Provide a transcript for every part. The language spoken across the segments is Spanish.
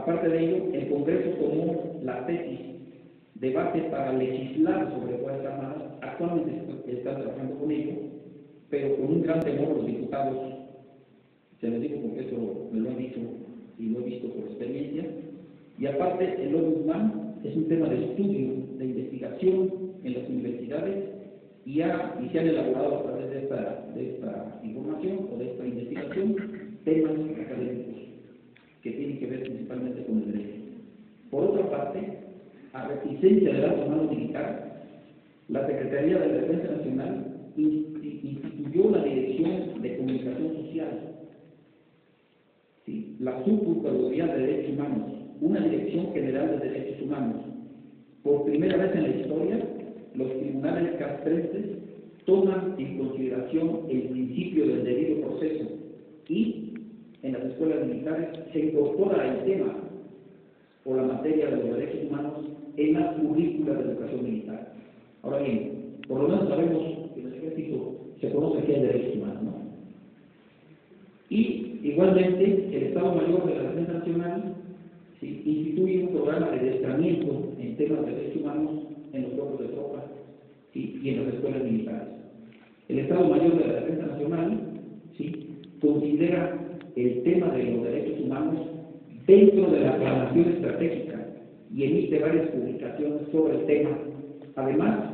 Aparte de ello, el Congreso tomó la tesis debate para legislar sobre Fuerzas Armadas. Actualmente está trabajando con ello, pero con un gran temor los diputados, se lo digo porque eso me lo han dicho y lo he visto por experiencia. Y aparte, el Ombudsman es un tema de estudio, de investigación en las universidades y se han elaborado a través de esta información o de esta investigación temas académicos que tienen que ver principalmente con el derecho. Por otra parte, a reticencia del alto mando militar, la Secretaría de la Defensa Nacional instituyó la Dirección de Comunicación Social, ¿sí?, la Subprocuraduría de Derechos Humanos, una Dirección General de Derechos Humanos. Por primera vez en la historia, los tribunales castrenses toman en consideración el principio del debido proceso y en las escuelas militares se incorpora el tema o la materia de los derechos humanos en las currículas de educación militar. Ahora bien, por lo menos sabemos que en el ejército se conoce que hay derechos humanos, ¿no? Y igualmente el Estado Mayor de la Defensa Nacional, ¿sí?, instituye un programa de adiestramiento en temas de derechos humanos en los cuerpos de tropa, ¿sí?, y en las escuelas militares. El Estado Mayor de la Defensa Nacional, ¿sí?, considera el tema de los derechos humanos dentro de la planación estratégica y emite varias publicaciones sobre el tema. Además,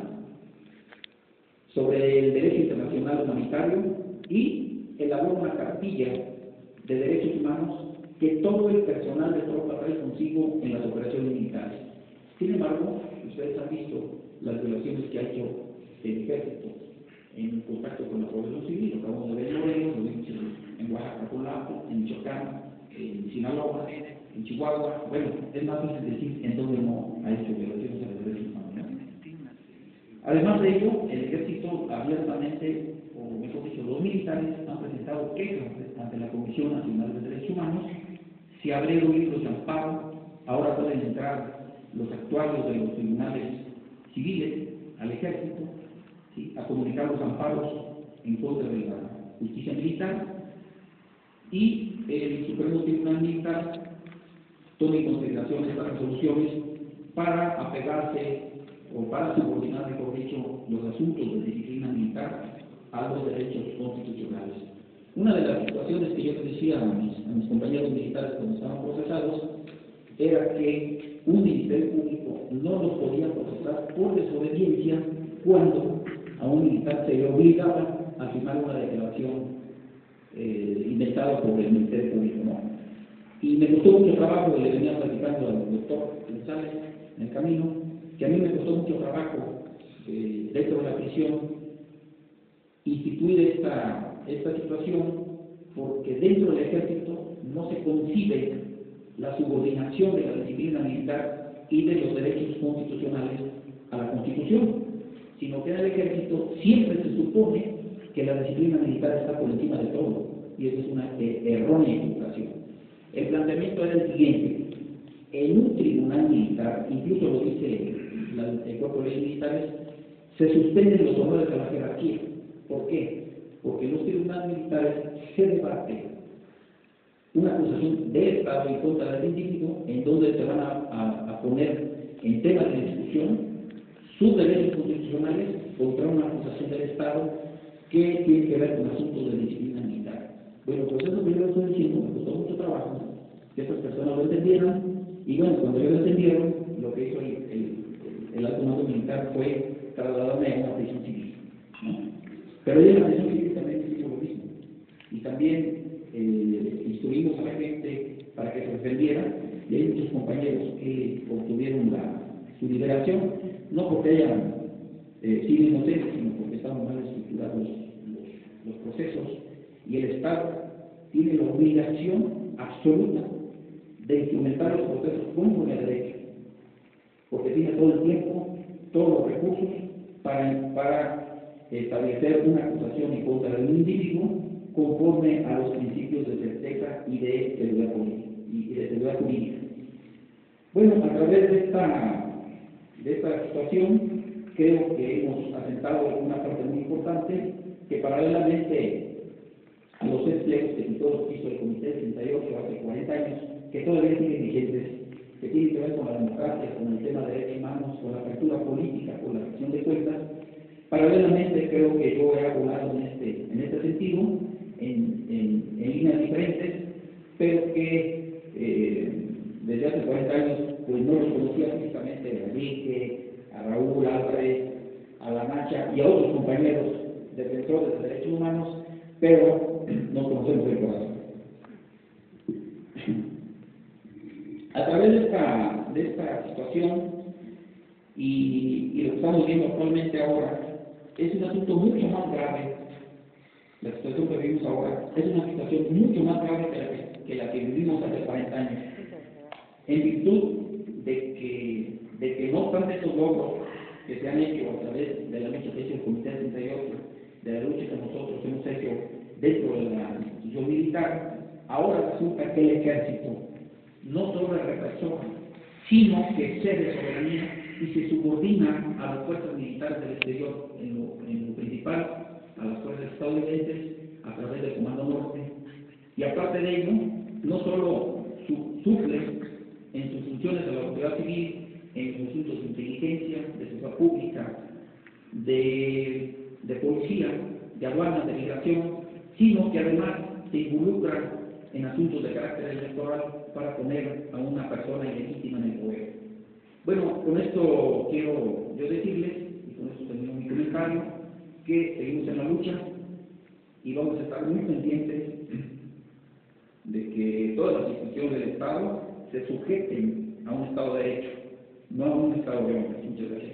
sobre el derecho internacional humanitario, y elabora una cartilla de derechos humanos que todo el personal de tropa trae consigo en las operaciones militares. Sin embargo, ustedes han visto las violaciones que ha hecho el ejército en contacto con la población civil. Lo acabamos de ver en Morelos, lo vimos en Oaxaca, en Michoacán, en Sinaloa, en Chihuahua. Bueno, es más fácil decir en dónde no ha hecho violaciones a los derechos humanos, ¿no? Además de ello, el ejército abiertamente, o mejor dicho, los militares han presentado quejas ante la Comisión Nacional de Derechos Humanos. Se abrieron libros de amparo, ahora pueden entrar los actuarios de los tribunales civiles al ejército, ¿sí?, a comunicar los amparos en contra de la justicia militar, y el Supremo Tribunal Militar toma en consideración estas resoluciones para apegarse o para subordinar, mejor dicho, los asuntos de disciplina militar a los derechos constitucionales. Una de las situaciones que yo les decía a mis compañeros militares cuando estaban procesados era que un ministerio público no los podía procesar por desobediencia cuando a un militar se le obligaba a firmar una declaración inventada por el Ministerio Público, ¿no? Y me costó mucho trabajo, y le venía platicando al doctor González en el camino, que a mí me costó mucho trabajo dentro de la prisión instituir esta situación, porque dentro del ejército no se concibe la subordinación de la disciplina militar y de los derechos constitucionales a la Constitución, sino que en el ejército siempre se supone que la disciplina militar está por encima de todo, y eso es una errónea equivocación. El planteamiento era el siguiente: en un tribunal militar, incluso lo dice el cuerpo de leyes militares, se suspenden los honores de la jerarquía. ¿Por qué? Porque en los tribunales militares se debate una acusación de Estado en contra del individuo, en donde se van a poner en temas de discusión sus derechos constitucionales contra una acusación del Estado que tiene que ver con asuntos de disciplina militar. Bueno, pues eso que yo les estoy diciendo me costó mucho trabajo que estas personas lo entendieran, y bueno, cuando ellos lo entendieron, lo que hizo el alto mando militar fue trasladarme a una prisión civil, ¿no? Pero ella en la prisión civil también hizo lo mismo, y también instruimos a la gente para que se defendiera, y hay muchos compañeros que obtuvieron su liberación, no porque hayan sido inocentes, sino porque estaban mal estructurados los procesos, y el Estado tiene la obligación absoluta de instrumentar los procesos conforme a derecho, porque tiene todo el tiempo, todos los recursos para establecer una acusación en contra de un individuo conforme a los principios de certeza y de seguridad política y de seguridad jurídica. Bueno, a través de esta situación, creo que hemos asentado una parte muy importante, que paralelamente a los desplegados que todo lo que hizo el Comité 38 hace 40 años, que todavía siguen vigentes, que tienen que ver con la democracia, con el tema de derechos humanos, con la apertura política, con la rendición de cuentas. Paralelamente, creo que yo he abogado en este sentido, en líneas diferentes, pero que desde hace 40 años pues no los conocía físicamente a Enrique, a Raúl Álvarez, a La Nacha y a otros compañeros defensores de derechos humanos, pero nos conocemos del corazón. A través de esta situación y lo que estamos viendo actualmente ahora, es un asunto mucho más grave. La situación que vivimos ahora es una situación mucho más grave que la que vivimos hace 40 años, en virtud de que no obstante esos logros que se han hecho a través de la lucha que ha hecho el Comité 68, de la lucha que nosotros hemos hecho dentro de la institución militar, ahora resulta que el ejército no solo es represor, sino que cede soberanía y se subordina a las fuerzas militares del exterior, en lo principal a las fuerzas estadounidenses a través del Comando Norte, y aparte de ello, no solo suple en sus funciones de la autoridad civil, en los asuntos de inteligencia, de seguridad pública, de policía, de aduanas, de migración, sino que además se involucra en asuntos de carácter electoral para poner a una persona ilegítima en el poder. Bueno, con esto quiero yo decirles, y con esto termino mi comentario, que seguimos en la lucha y vamos a estar muy pendientes de que todas las instituciones del Estado se sujeten a un Estado de Derecho, no a un Estado de hombres. Muchas gracias.